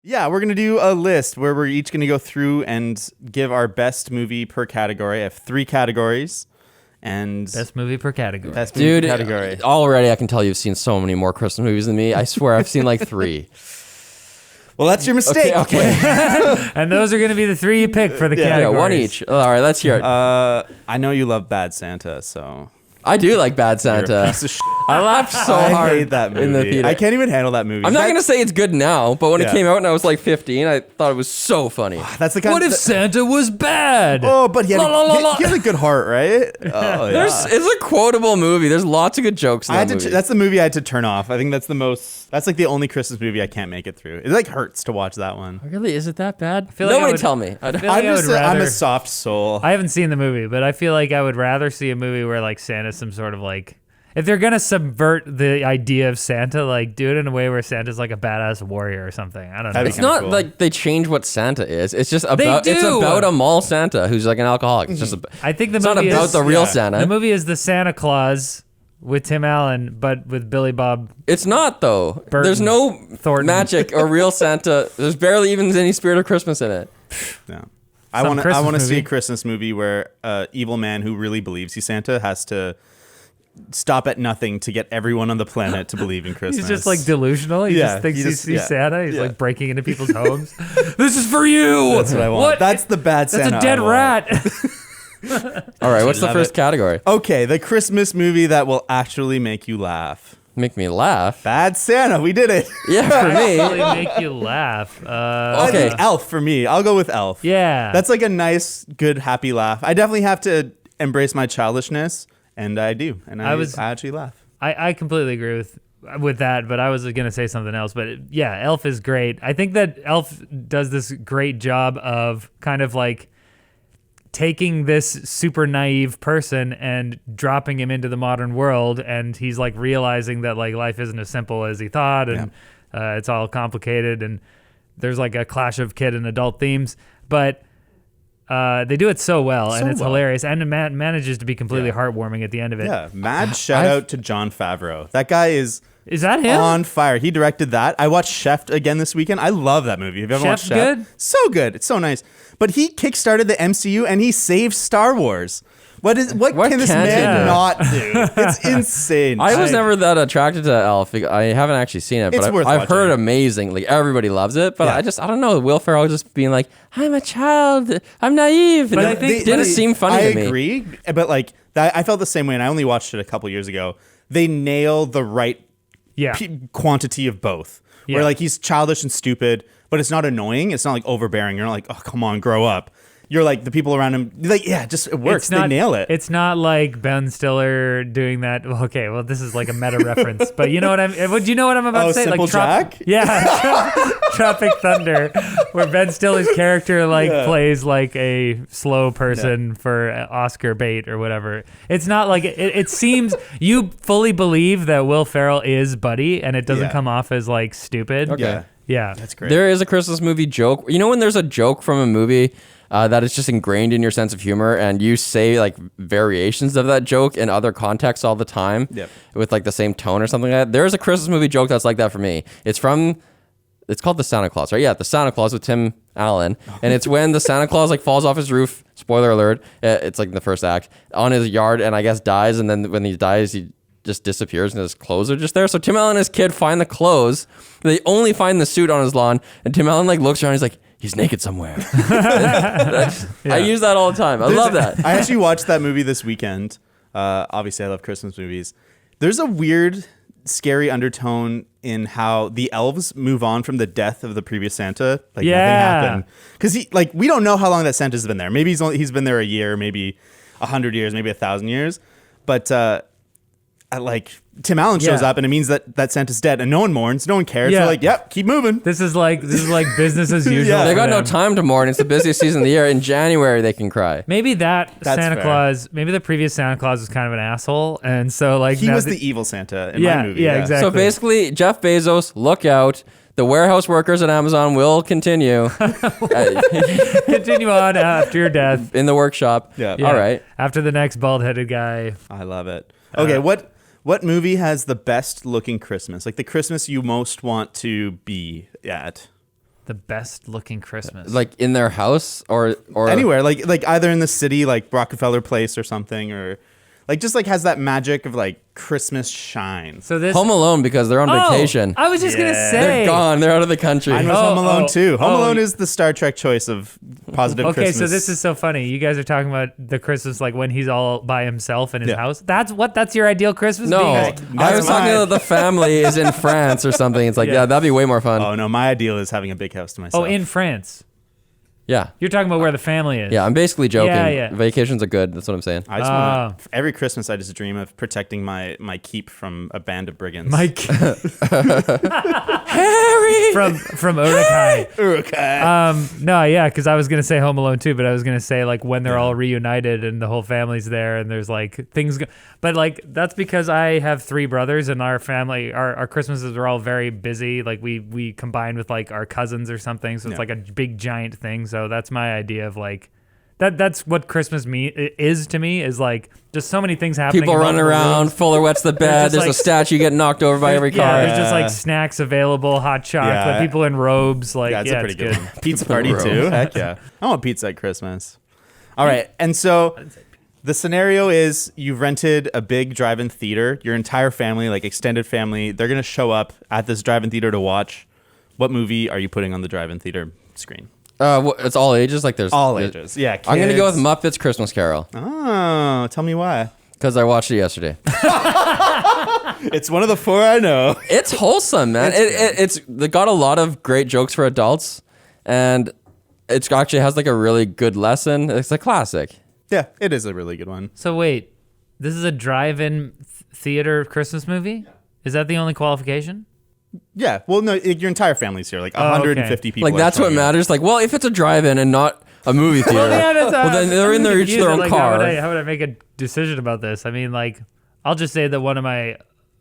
Yeah, we're going to do a list where we're each going to go through and give our best movie per category. I have 3 categories. And Best movie per category. best movie Dude, per category. already I can tell you've seen so many more Christmas movies than me. I swear I've seen like 3. Well, that's your mistake. Okay. And those are going to be the 3 you pick for the Yeah, categories. one each. All right, let's hear it. I know you love Bad Santa, so I do like Bad you're a Santa. piece of shit. I laughed so I hard hate that movie. in the theater. I can't even handle that movie. I'm not going to say it's good now, but when Yeah. it came out and I was like 15, I thought it was so funny. That's the kind What of if Santa was bad? Oh, but he had, La, la, la, la. he has a good heart, right? Oh, yeah. It's a quotable movie. There's lots of good jokes in I that had to. movie. That's the movie I had to turn off. I think that's the most. That's like the only Christmas movie I can't make it through. It like hurts to watch that one. Really? Is it that bad? feel like I Nobody would- tell me. I feel like I'm I just. would I'm a rather- soft soul. I haven't seen the movie, but I feel like I would rather see a movie where like Santa's some sort of like, if they're gonna subvert the idea of Santa, like do it in a way where Santa's like a badass warrior or something. I don't know. That'd be It's kinda not cool. like they change what Santa is. It's just about it's do. about a mall Santa who's like an alcoholic. It's just I think the it's not movie about is the real yeah. Santa. the movie is the Santa Claus with Tim Allen, but with Billy Bob. It's not though. Burton, There's no Thornton. magic or real Santa. There's barely even any spirit of Christmas in it. Yeah. I Some want to. I Christmas want to see a movie. Christmas movie where evil man who really believes he's Santa has to stop at nothing to get everyone on the planet to believe in Christmas. He's just like delusional. He Yeah, just thinks he he just- sees yeah, Santa. He's yeah. like breaking into people's homes. This is for you. That's what I want. What? That's the bad That's Santa. a dead I want. rat. All right, what's the love first it. category? Okay, the Christmas movie that will actually make you laugh. Make me laugh. Bad Santa. We did it. Yeah, for me. Really make you laugh. I Okay. think Elf for me. I'll go with Elf. Yeah. That's like a nice, good, happy laugh. I definitely have to embrace my childishness, and I do. And I actually laugh. I completely agree with that, but I was gonna say something else. But yeah, Elf is great. I think that Elf does this great job of kind of like taking this super naive person and dropping him into the modern world, and he's like realizing that like life isn't as simple as he thought, and it's all complicated, and there's like a clash of kid and adult themes, but they do it so well, and it's well. hilarious, and it manages to be completely heartwarming at the end of it. Yeah. Mad shout out to Jon Favreau. That guy is Is that him? on fire. He directed that. I watched Chef again this weekend. I love that movie. Have you ever watched Chef's Chef? good? So good. It's so nice. But he kickstarted the MCU and he saved Star Wars. What can this can't he man do? not do? It's insane. I was never that attracted to Elf. I haven't actually seen it, It's but worth I've watching. heard amazing. Like everybody loves it, but Yeah. I don't know. Will Ferrell just being like, "I'm a child. I'm naive." But And I it think- didn't seem funny I to me. agree, but like that, I felt the same way, and I only watched it a couple years ago. They nail the right Yeah. quantity of both. Yeah. Where like he's childish and stupid, but it's not annoying. It's not like overbearing. You're not like, oh, come on, grow up. You're like the people around him. Like, yeah, just it works. They nail it. It's not like Ben Stiller doing that. Well, okay, well, this is like a meta reference, but you know what I'm. Do you know what I'm about Oh, to say? Simple like Jack? Yeah, Tropic Thunder, where Ben Stiller's character like Yeah. plays like a slow person for Oscar bait or whatever. It's not like it seems you fully believe that Will Ferrell is Buddy, and it doesn't Yeah. come off as like stupid. Okay. Yeah, Yeah, that's great. There is a Christmas movie joke. You know when there's a joke from a movie that is just ingrained in your sense of humor, and you say like variations of that joke in other contexts all the time, Yep. with like the same tone or something like that. There's a Christmas movie joke that's like that for me. It's called The Santa Claus, right? Yeah, The Santa Claus with Tim Allen, and it's when the Santa Claus like falls off his roof. Spoiler alert! It's like in the first act on his yard, and I guess dies, and then when he dies, he just disappears and his clothes are just there. So Tim Allen and his kid find the clothes. They only find the suit on his lawn, and Tim Allen like looks around. He's like, he's naked somewhere. I use that all the time. I love that. I actually watched that movie this weekend. Obviously, I love Christmas movies. There's a weird, scary undertone in how the elves move on from the death of the previous Santa. Like Yeah. nothing happened because we don't know how long that Santa's been there. Maybe he's been there a year, maybe 100 years, maybe 1,000 years. But Tim Allen shows Yeah. up and it means that Santa's dead and no one mourns, no one cares. Yeah. They're like, yep, keep moving. this is like business as usual. Yeah. They for got no them. time to mourn. It's the busiest season of the year. In January, they can cry. Maybe That's Santa fair. Claus, maybe the previous Santa Claus was kind of an asshole, and so like He now was the- the evil Santa in Yeah, my movie. yeah, exactly. So basically, Jeff Bezos, look out. The warehouse workers at Amazon will continue continue on after your death. in the workshop. Yeah. All right. After the next bald-headed guy. I love it. Okay, what movie has the best looking Christmas? Like the Christmas you most want to be at? The best looking Christmas. Like in their house or Anywhere, like either in the city, like Rockefeller Place or something, or like just like has that magic of like Christmas shine. so this Home Alone because they're on vacation. I was just gonna Yeah. say They're gone. They're out of the country. Mine was Home Alone too. Home oh. Alone is the Star Trek choice of positive Okay, Christmas. so this is so funny. You guys are talking about the Christmas like when he's all by himself in his Yeah. house. That's your ideal Christmas? No, Being I like, was talking mine. about the family is in France or something. It's like, Yeah. yeah, that'd be way more fun. Oh no, my ideal is having a big house to myself. oh, in France. Yeah. You're talking about where the family is. Yeah, I'm basically joking. Yeah. Vacations are good. That's what I'm saying. I just want every Christmas I just dream of protecting my keep from a band of brigands. Mike Harry! from Urukai. Okay. No, yeah, because I was gonna say Home Alone too, but I was gonna say like when they're all reunited and the whole family's there and there's like things. But like that's because I have 3 brothers and our family, our Christmases are all very busy. Like we combine with like our cousins or something, so it's Yeah. like a big giant thing. So that's my idea of like. That's what Christmas is to me, is like just so many things happening. People in running multiple around, rooms. Fuller wets the bed. just There's like- a statue getting knocked over by every Yeah, car. there's just like snacks available, hot chocolate, Yeah. people in robes. Like, yeah, it's a pretty good good. one. Pizza party too. Heck yeah. I want pizza at Christmas. All right. And so the scenario is you've rented a big drive-in theater. Your entire family, like extended family, they're going to show up at this drive-in theater to watch. What movie are you putting on the drive-in theater screen? It's all ages. Like there's All ages. Yeah. I'm gonna go with kids. Muppets Christmas Carol Oh, tell me why. because I watched it yesterday. It's one of the 4 I know. It's wholesome, man. It's they got a lot of great jokes for adults, and it's actually has like a really good lesson. It's a classic. Yeah, it is a really good one. So wait, this is a drive-in theater Christmas movie? Is that the only qualification? Yeah. Well, no, your entire family's here. Like 150 people. Like are that's what showing up. matters. Like, well, if it's a drive-in and not a movie theater, well, then they're in their each their own car. How would I make a decision about this? I mean, like, I'll just say that one of my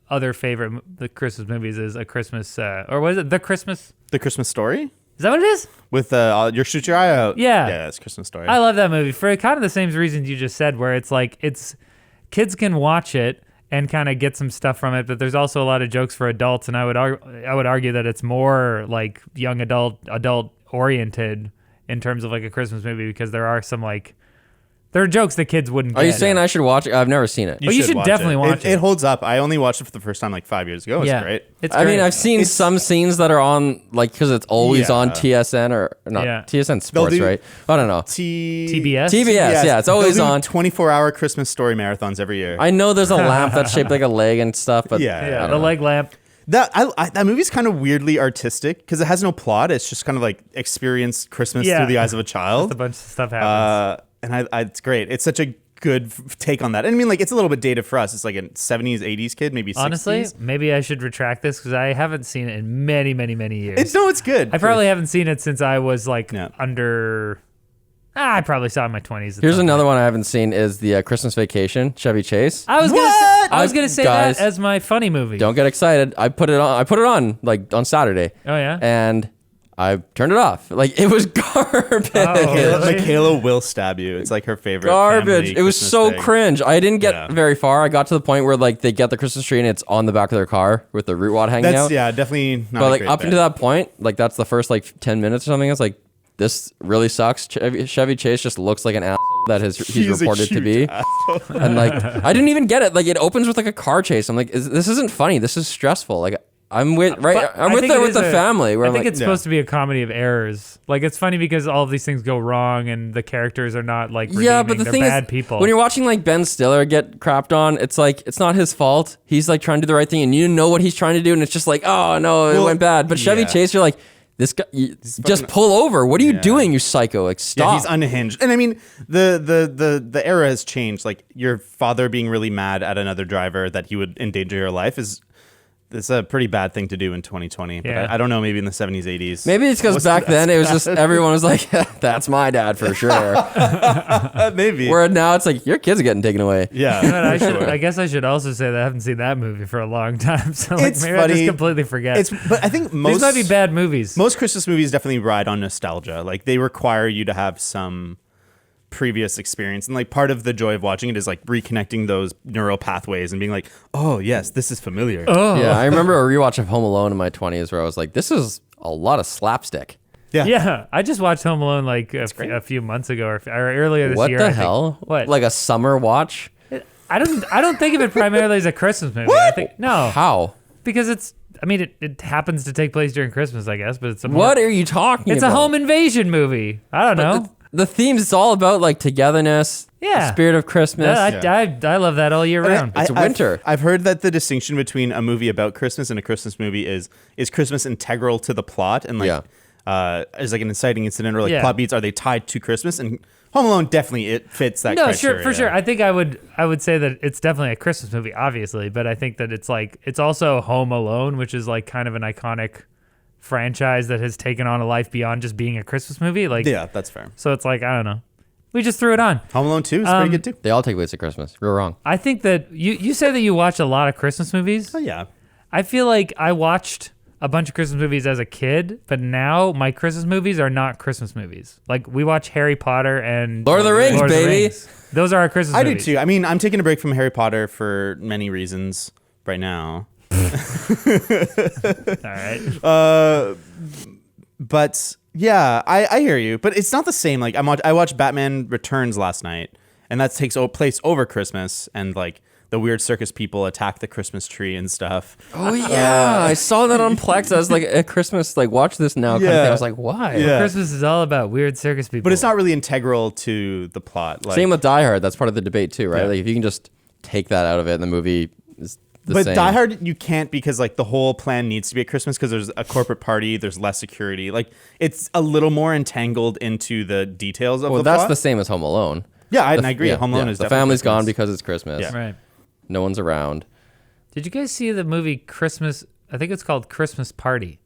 other favorite the Christmas movies is A Christmas, or was it The Christmas? The Christmas Story Is that what it is? with your shoot your eye out. Yeah. Yeah, it's Christmas Story. I love that movie for kind of the same reasons you just said, where it's like kids can watch it and kind of get some stuff from it, but there's also a lot of jokes for adults, and I would argue that it's more like young adult oriented in terms of like a Christmas movie, because there are some like there are jokes that kids wouldn't get. Are you saying I should watch it? I've never seen it. you should watch definitely it. watch it. It holds up. I only watched it for the first time like 5 years ago. It's great. It's I mean, great. I've seen some scenes that are on, like, because it's always Yeah. on TSN or not Yeah. TSN Sports, do- right? I don't know. TBS. TBS, yeah, it's always on. 24-hour Christmas Story marathons every year. I know there's a lamp that's shaped like a leg and stuff, but Yeah. I Yeah, don't the know. leg lamp. That movie's kind of weirdly artistic because it has no plot. It's just kind of like experience Christmas Yeah. through the eyes of a A child. bunch of stuff happens. And it's great. It's such a good take on that. And I mean, like, it's a little bit dated for us. It's like a 70s, 80s kid, maybe 60s. Honestly, maybe I should retract this because I haven't seen it in many, many, many years. It's good. I probably haven't seen it since I was like Yeah. under. I probably saw it in my 20s. Here's another one I haven't seen is the Christmas Vacation, Chevy Chase. I was What? gonna say Guys, that as my funny movie. Don't get excited. I put it on like on Saturday. Oh yeah. And I turned it off. Like, it was garbage. Oh, really? Michaela will stab you. It's like her favorite. Garbage. family It was Christmas so thing. cringe. I didn't get Yeah. very far. I got to the point where like they get the Christmas tree and it's on the back of their car with the root wad hanging out. Definitely not. But a like great up bet. into that point, like that's the first like 10 minutes or something. It's like, this really sucks. Chevy Chase just looks like an asshole that he's He's a reported to huge be. And like, I didn't even get it. Like, it opens with like a car chase. I'm like, this isn't funny. This is stressful. Like, I'm with But I'm I with think there it with is the family. Where I I'm think like, it's supposed to be a comedy of errors. Like, it's funny because all of these things go wrong and the characters are not like redeeming. yeah, but the They're thing bad is, people. when you're watching like Ben Stiller get crapped on, it's like it's not his fault. He's like trying to do the right thing, and you know what he's trying to do, and it's just like, oh no, it went bad. But Chevy yeah. Chase, you're like, this guy, just fucking- pull over. What are you doing, you psycho? Like, Yeah, stop. he's unhinged. And I mean, the era has changed. Like, your father being really mad at another driver that he would endanger your life is a pretty bad thing to do in 2020. But Yeah. I don't know, maybe in the 70s, 80s. Maybe it's because wasn't back that then it was bad. just everyone was like, "That's my dad for sure." Maybe. Where now it's like your kids are getting taken away. Yeah. But for sure. I guess I should also say that I haven't seen that movie for a long time. So like, It's maybe I funny. just completely forget. But I think most These might be bad movies. Most Christmas movies definitely ride on nostalgia. Like, they require you to have some previous experience, and like part of the joy of watching it is like reconnecting those neural pathways and being like, oh yes, this is familiar. Oh. Yeah, I remember a rewatch of Home Alone in my 20s where I was like, "This is a lot of slapstick." Yeah, I just watched Home Alone like a few months ago or earlier this What year. the I think. hell? What? Like a summer watch? I don't think of it primarily as a Christmas movie. I think no, How? because it's. I mean, it happens to take place during Christmas, I guess, but it's a What are you talking It's about? a home invasion movie. I don't know. The themes is all about like togetherness, Yeah. the spirit of Christmas. I love that all year round. It's winter. I've heard that the distinction between a movie about Christmas and a Christmas movie is Christmas integral to the plot and like is like an inciting incident or like plot beats, are they tied to Christmas? And Home Alone definitely it fits that. No, criteria. sure, for sure. I think I would say that it's definitely a Christmas movie, obviously, but I think that it's also Home Alone, which is like kind of an iconic franchise that has taken on a life beyond just being a Christmas movie. Like, Yeah, that's fair. so it's like I don't know. We just threw it on. Home Alone 2 is pretty good too. They all take place at Christmas. You're wrong. I think that you say that you watch a lot of Christmas movies. Oh yeah. I feel like I watched a bunch of Christmas movies as a kid, but now my Christmas movies are not Christmas movies. Like we watch Harry Potter and Lord of the Rings, baby. Rings. Those are our Christmas I do movies. too. I mean, I'm taking a break from Harry Potter for many reasons right now. All right. But yeah, I hear you. But it's not the same. Like I watched Batman Returns last night, and that takes place over Christmas, and like the weird circus people attack the Christmas tree and stuff. Oh yeah, I saw that on Plex. I was like, at Christmas, like watch this now. Kind of thing. I was like, why? Yeah. Christmas is all about weird circus people. But it's not really integral to the plot. Like, Same with Die Hard. That's part of the debate too, right? Yeah. Like if you can just take that out of it, the movie is the but same. Die Hard, you can't because like the whole plan needs to be at Christmas because there's a corporate party, there's less security. Like it's a little more entangled into the details of Well, the that's plot. the same as Home Alone. Yeah, I agree. Home Alone is the definitely family's gone Christmas. because it's Christmas. Yeah. Right. No one's around. Did you guys see the movie Christmas? I think it's called Christmas Party.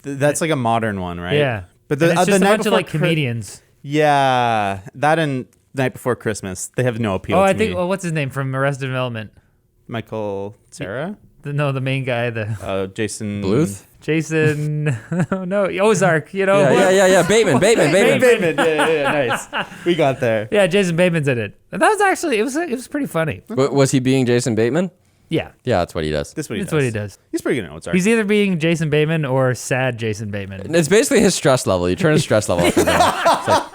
That's like a modern one, right? Yeah. But And the it's just a night bunch of before like comedians. Yeah, that and Night Before Christmas, they have no appeal. Oh, to I think. me. Well, what's his name from Arrested Development? Michael Cera, The main guy, the Jason Bluth? Jason. No, Ozark. You know. Yeah. Bateman. Bateman. Yeah, nice. We got there. Yeah, Jason Bateman's in it. And that was actually it was pretty funny. Was he being Jason Bateman? Yeah, Yeah, that's what he does. That's what he that's does. what he does. He's pretty good at Ozark. He's either being Jason Bateman or sad Jason Bateman. It's basically his stress level. You turn his stress level up. And down. It's like,